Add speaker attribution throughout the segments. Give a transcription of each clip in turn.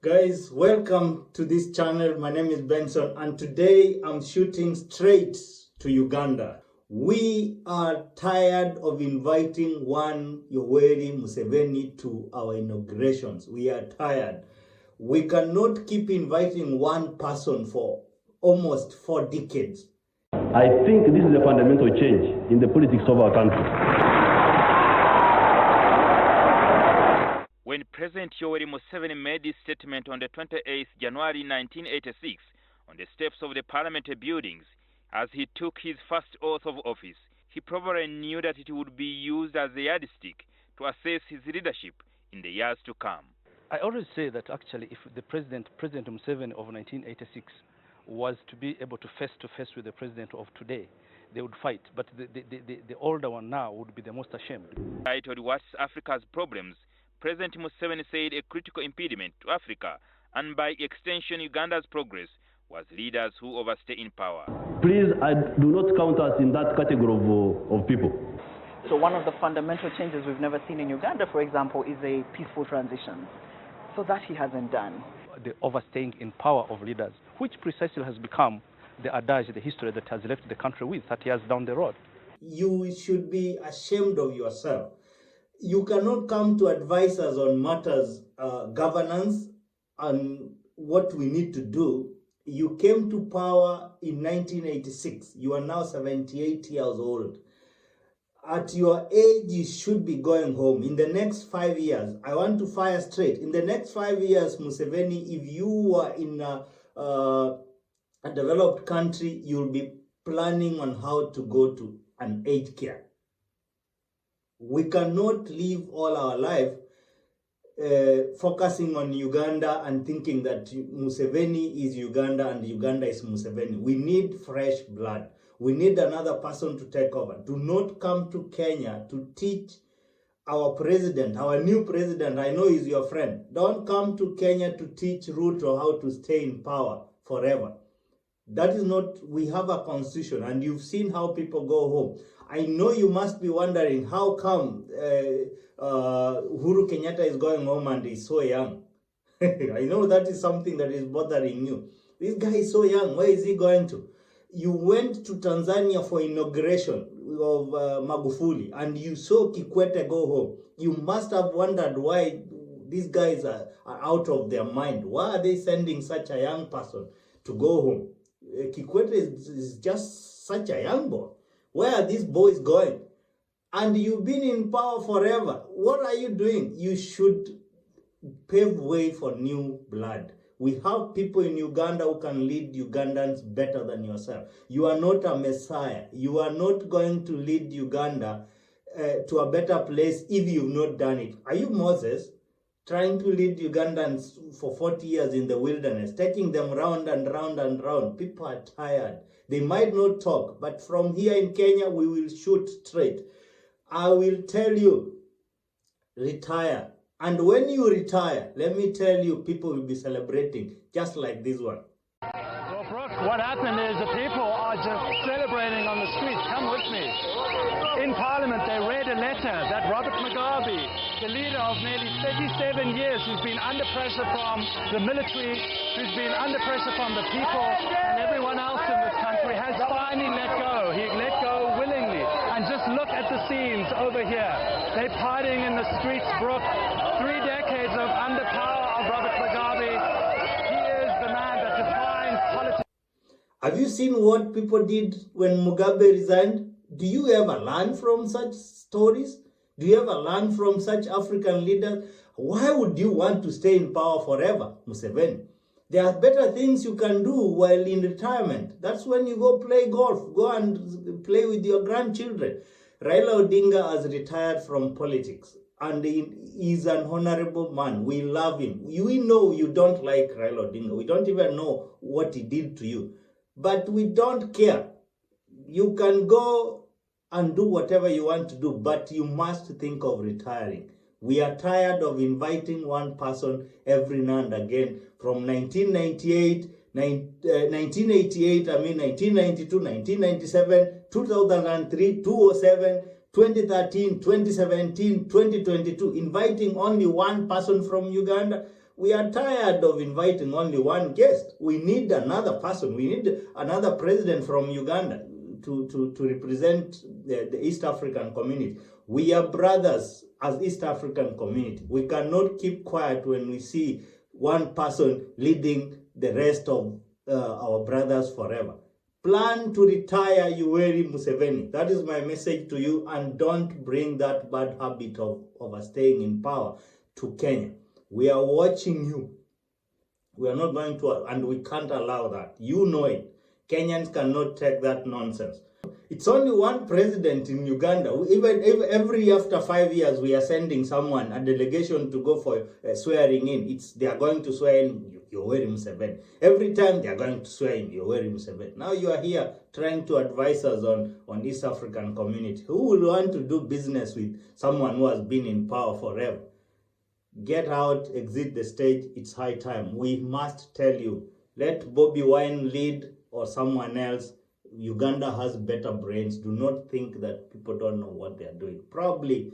Speaker 1: Guys, welcome to this channel. My name is Benson and today I'm shooting straight to Uganda. We are tired of inviting one Yoweri Museveni to our inaugurations. We are tired. We cannot keep inviting one person for almost 4 decades.
Speaker 2: I think this is a fundamental change in the politics of our country.
Speaker 3: When President Yoweri Museveni made this statement on the 28th January 1986 on the steps of the parliamentary buildings as he took his first oath of office, he probably knew that it would be used as a yardstick to assess his leadership in the years to come.
Speaker 4: I always say that actually if the President Museveni of 1986 was to be able to face with the president of today, they would fight. But the older one now would be the most ashamed.
Speaker 3: Titled What's Africa's Problems, President Museveni said a critical impediment to Africa, and by extension Uganda's progress, was leaders who overstay in power.
Speaker 2: Please, do not count us in that category of people.
Speaker 5: So one of the fundamental changes we've never seen in Uganda, for example, is a peaceful transition. So that he hasn't done.
Speaker 4: The overstaying in power of leaders, which precisely has become the adage, the history that has left the country with 30 years down the road.
Speaker 1: You should be ashamed of yourself. You cannot come to advise us on matters, governance, and what we need to do. You came to power in 1986. You are now 78 years old. At your age, you should be going home. In the next 5 years, I want to fire straight. In the next 5 years, Museveni, if you were in a developed country, you'll be planning on how to go to an aged care. We cannot live all our life focusing on Uganda and thinking that Museveni is Uganda and Uganda is Museveni. We need fresh blood. We need another person to take over. Do not come to Kenya to teach our president, our new president. I know he's your friend. Don't come to Kenya to teach Ruto how to stay in power forever. That is not, we have a constitution and you've seen how people go home. I know you must be wondering how come Uhuru Kenyatta is going home and he's so young. I know that is something that is bothering you. This guy is so young, where is he going to? You went to Tanzania for inauguration of Magufuli and you saw Kikwete go home. You must have wondered why these guys are out of their mind. Why are they sending such a young person to go home? Kikwete is just such a young boy. Where are these boys going? And you've been in power forever. What are you doing? You should pave way for new blood. We have people in Uganda who can lead Ugandans better than yourself. You are not a messiah. You are not going to lead Uganda to a better place if you've not done it. Are you Moses? Trying to lead Ugandans for 40 years in the wilderness, taking them round and round and round. People are tired. They might not talk, but from here in Kenya, we will shoot straight. I will tell you, retire. And when you retire, let me tell you, people will be celebrating, just like this one.
Speaker 6: Well, Brooke, what happened is the people are just celebrating on the streets. Come with me. In Parliament, they read a letter that Robert Mugabe, the leader of nearly 37 years, who's been under pressure from the military, who's been under pressure from the people and everyone else in this country, has finally let go. He let go willingly. And just look at the scenes over here. They're partying in the streets, Brooke. 3 decades of under power of Robert Mugabe. He is the man that defines politics.
Speaker 1: Have you seen what people did when Mugabe resigned? Do you ever learn from such stories? Do you ever learn from such African leaders? Why would you want to stay in power forever, Museveni? There are better things you can do while in retirement. That's when you go play golf. Go and play with your grandchildren. Raila Odinga has retired from politics. And he is an honorable man. We love him. We know you don't like Raila Odinga. We don't even know what he did to you. But we don't care. You can go and do whatever you want to do, but you must think of retiring. We are tired of inviting one person every now and again. From 1988, 1992, 1997, 2003, 2007, 2013, 2017, 2022, inviting only one person from Uganda. We are tired of inviting only one guest. We need another person. We need another president from Uganda to represent the East African community. We are brothers as East African community. We cannot keep quiet when we see one person leading the rest of our brothers forever. Plan to retire Yoweri Museveni. That is my message to you, and don't bring that bad habit of staying in power to Kenya. We are watching you. We are not going to, and we can't allow that. You know it. Kenyans cannot take that nonsense. It's only one president in Uganda. Even every after 5 years, we are sending someone, a delegation, to go for swearing in. They are going to swear in Yoweri Museveni. Every time they are going to swear in Yoweri Museveni. Now you are here trying to advise us on East African community. Who will want to do business with someone who has been in power forever? Get out, exit the stage. It's high time. We must tell you, let Bobby Wine lead or someone else. Uganda has better brains. Do not think that people don't know what they are doing. Probably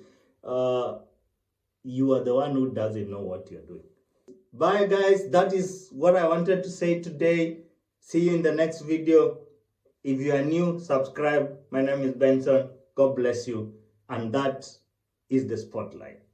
Speaker 1: you are the one who doesn't know what you're doing. Bye guys, that is what I wanted to say today. See you in the next video. If you are new, subscribe. My name is Benson. God bless you. And that is the spotlight.